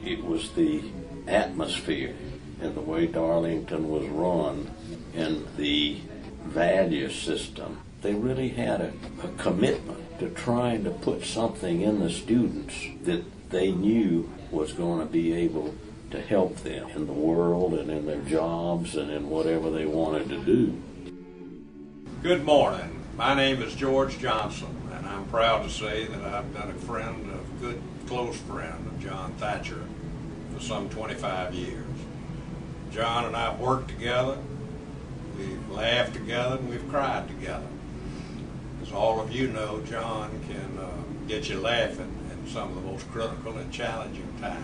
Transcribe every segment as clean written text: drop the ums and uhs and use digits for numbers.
It was the atmosphere and the way Darlington was run and the value system. They really had a commitment to trying to put something in the students that they knew was going to be able to help them in the world and in their jobs and in whatever they wanted to do. Good morning. My name is George Johnson, and I'm proud to say that I've been a good close friend of John Thatcher for some 25 years. John and I have worked together, we've laughed together, and we've cried together. As all of you know, John can get you laughing in some of the most critical and challenging times.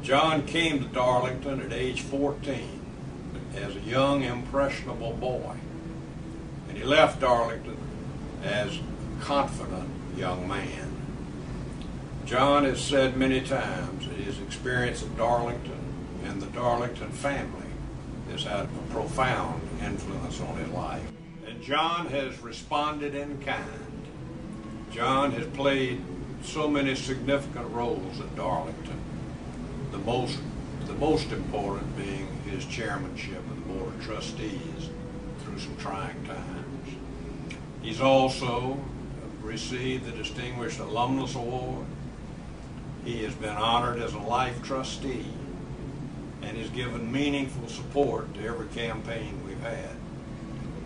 John came to Darlington at age 14 as a young, impressionable boy. And he left Darlington as a confident young man. John has said many times that his experience at Darlington and the Darlington family has had a profound influence on his life. And John has responded in kind. John has played so many significant roles at Darlington, the most important being his chairmanship of the Board of Trustees through some trying times. He's also received the Distinguished Alumnus Award. He has been honored as a life trustee and has given meaningful support to every campaign we've had.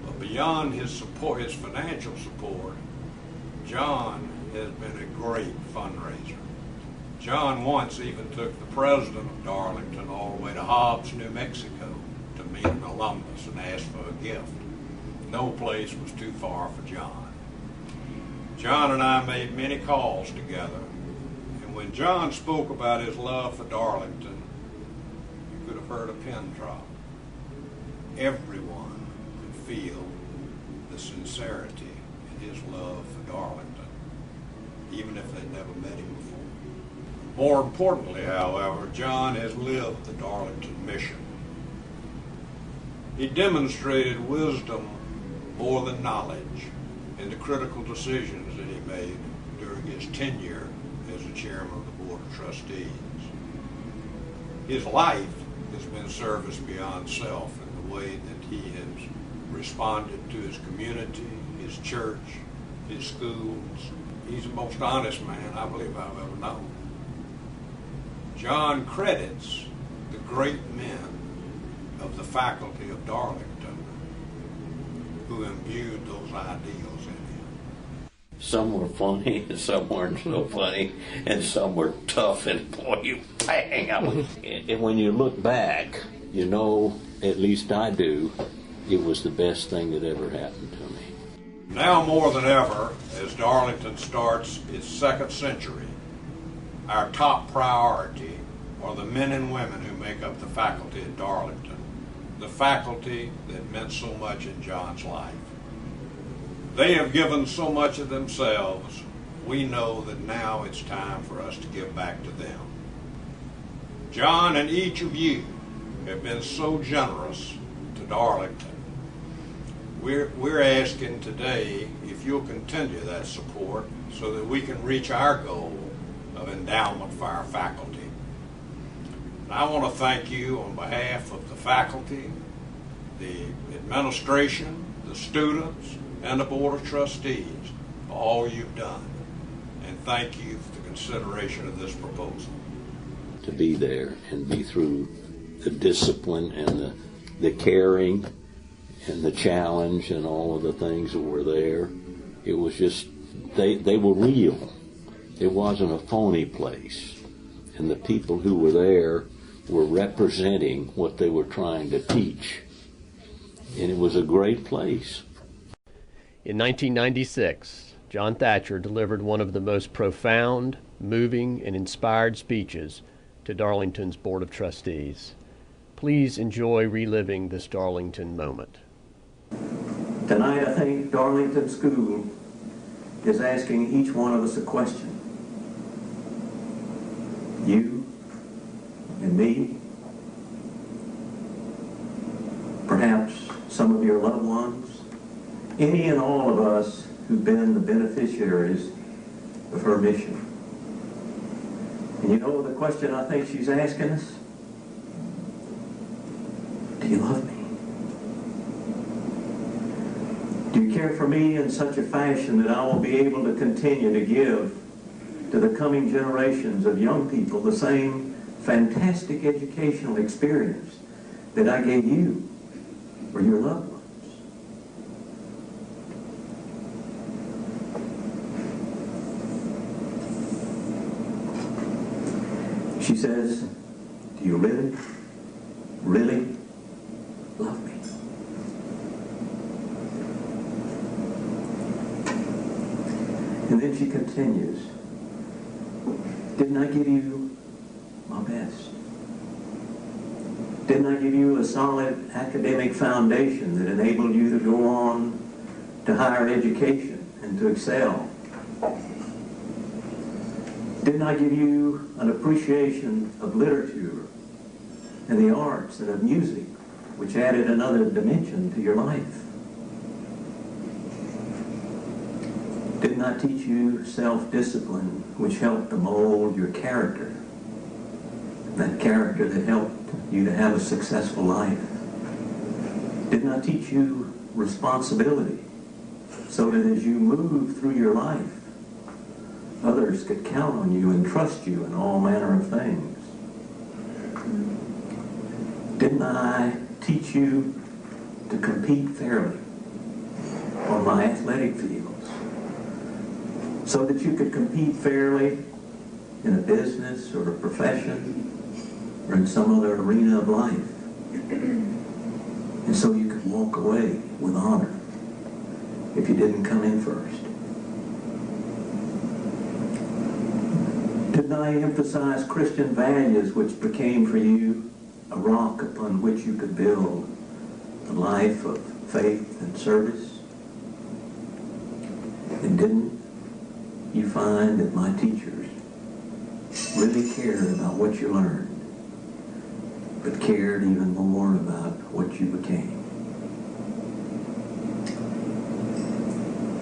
But beyond his support, his financial support, John has been a great fundraiser. John once even took the president of Darlington all the way to Hobbs, New Mexico to meet an alumnus and ask for a gift. No place was too far for John. John and I made many calls together, and when John spoke about his love for Darlington, you could have heard a pin drop. Everyone could feel the sincerity in his love for Darlington, even if they'd never met him before. More importantly, however, John has lived the Darlington mission. He demonstrated wisdom more than knowledge in the critical decisions that he made during his tenure as the chairman of the Board of Trustees. His life has been service beyond self in the way that he has responded to his community, his church, his schools. He's the most honest man I believe I've ever known. John credits the great men of the faculty of Darlington who imbued those ideals in him. Some were funny, and some weren't so funny, and some were tough, and boy, you bang! And when you look back, you know, at least I do, it was the best thing that ever happened to me. Now more than ever, as Darlington starts its second century, our top priority are the men and women who make up the faculty at Darlington, the faculty that meant so much in John's life. They have given so much of themselves, we know that now it's time for us to give back to them. John and each of you have been so generous to Darlington. We're asking today if you'll continue that support so that we can reach our goal of endowment for our faculty. And I want to thank you on behalf of the faculty, the administration, the students, and the Board of Trustees for all you've done. And thank you for the consideration of this proposal. To be there and be through the discipline and the caring and the challenge and all of the things that were there, it was just, they were real. It wasn't a phony place. And the people who were there were representing what they were trying to teach. And it was a great place. In 1996, John Thatcher delivered one of the most profound, moving, and inspired speeches to Darlington's Board of Trustees. Please enjoy reliving this Darlington moment. Tonight, I think Darlington School is asking each one of us a question. You and me, perhaps some of your loved ones, any and all of us who've been the beneficiaries of her mission. And you know the question I think she's asking us? Do you love me? Do you care for me in such a fashion that I will be able to continue to give to the coming generations of young people the same fantastic educational experience that I gave you or your loved ones? She says, do you really, really love me? And then she continues, didn't I give you my best? Didn't I give you a solid academic foundation that enabled you to go on to higher education and to excel? Didn't I give you an appreciation of literature and the arts and of music, which added another dimension to your life? Didn't I teach you self-discipline, which helped to mold your character? That character that helped you to have a successful life. Didn't I teach you responsibility so that as you move through your life, others could count on you and trust you in all manner of things? Didn't I teach you to compete fairly on my athletic fields so that you could compete fairly in a business or a profession or in some other arena of life, and so you could walk away with honor if you didn't come in first? Didn't I emphasize Christian values which became for you a rock upon which you could build a life of faith and service? And didn't you find that my teachers really cared about what you learned, but cared even more about what you became?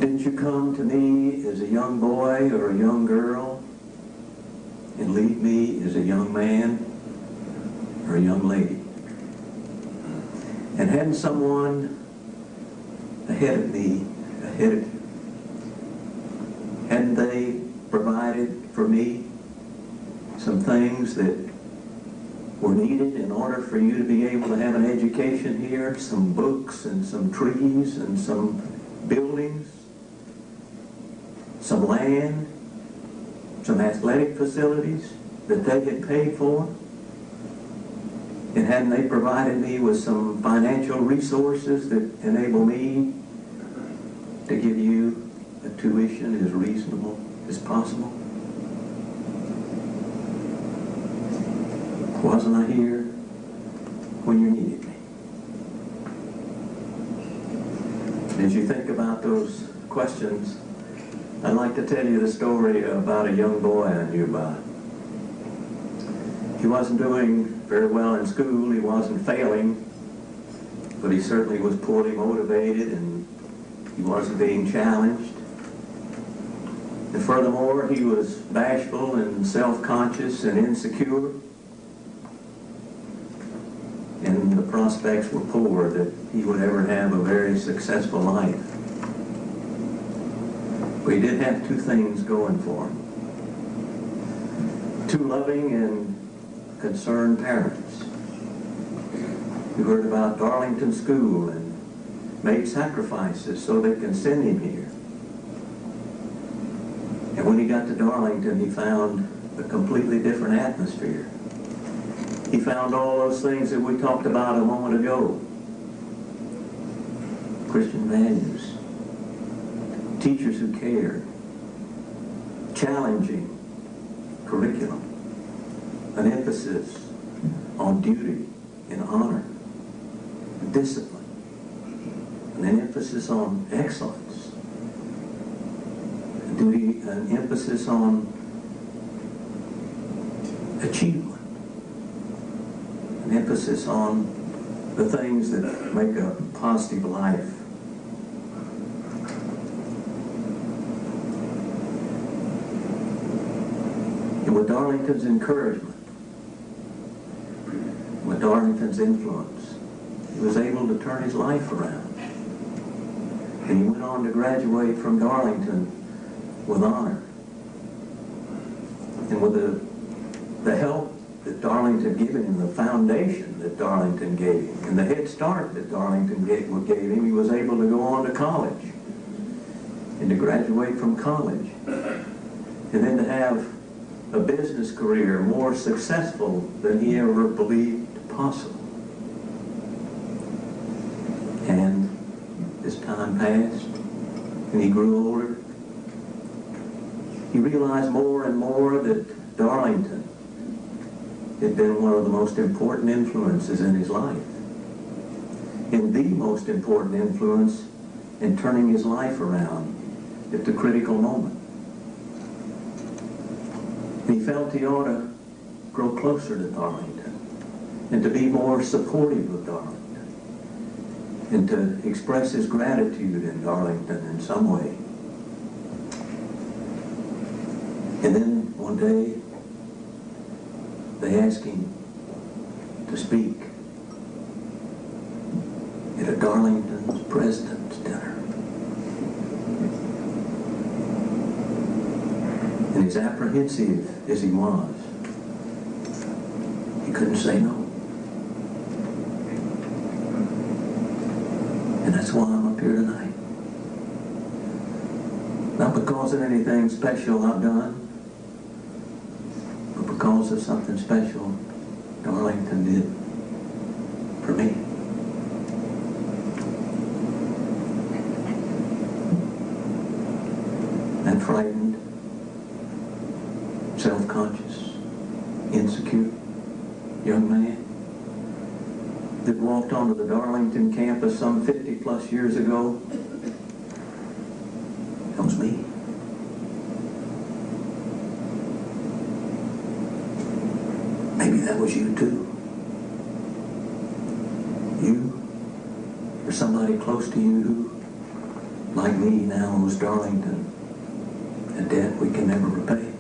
Didn't you come to me as a young boy or a young girl and leave me as a young man or a young lady? And hadn't someone ahead of me, ahead of you, hadn't they provided for me some things that were needed in order for you to be able to have an education here? Some books and some trees and some buildings, some land, some athletic facilities that they had paid for? And hadn't they provided me with some financial resources that enable me to give you a tuition as reasonable as possible? Wasn't I here when you needed me? As you think about those questions, I'd like to tell you the story about a young boy I knew about. He wasn't doing very well in school, he wasn't failing, but he certainly was poorly motivated and he wasn't being challenged. And furthermore, he was bashful and self-conscious and insecure. And the prospects were poor that he would ever have a very successful life. But he did have two things going for him. Two loving and concerned parents who heard about Darlington School and made sacrifices so they can send him here. And when he got to Darlington, he found a completely different atmosphere. He found all those things that we talked about a moment ago. Christian values, teachers who cared, challenging curriculum, an emphasis on duty and honor, discipline, and an emphasis on excellence, an emphasis on achievement, an emphasis on the things that make a positive life. And with Darlington's encouragement, with Darlington's influence, he was able to turn his life around. And he went on to graduate from Darlington with honor. And with the help that Darlington gave him, the foundation that Darlington gave him, and the head start that Darlington gave him, he was able to go on to college and to graduate from college. And then to have a business career more successful than he ever believed possible. And as time passed and he grew older, he realized more and more that Darlington had been one of the most important influences in his life. And the most important influence in turning his life around at the critical moment. And he felt he ought to grow closer to Darlington and to be more supportive of Darlington and to express his gratitude in Darlington in some way. And then one day they asked him to speak at a Darlington's president's dinner. And as apprehensive as he was, he couldn't say no. And that's why I'm up here tonight. Not because of anything special I've done, but because of something special Darlington did for me. That frightened, self-conscious, insecure young man that walked onto the Darlington campus some 50 plus years ago, that was me. Maybe that was you too. You or somebody close to you who, like me, now owes Darlington a debt we can never repay.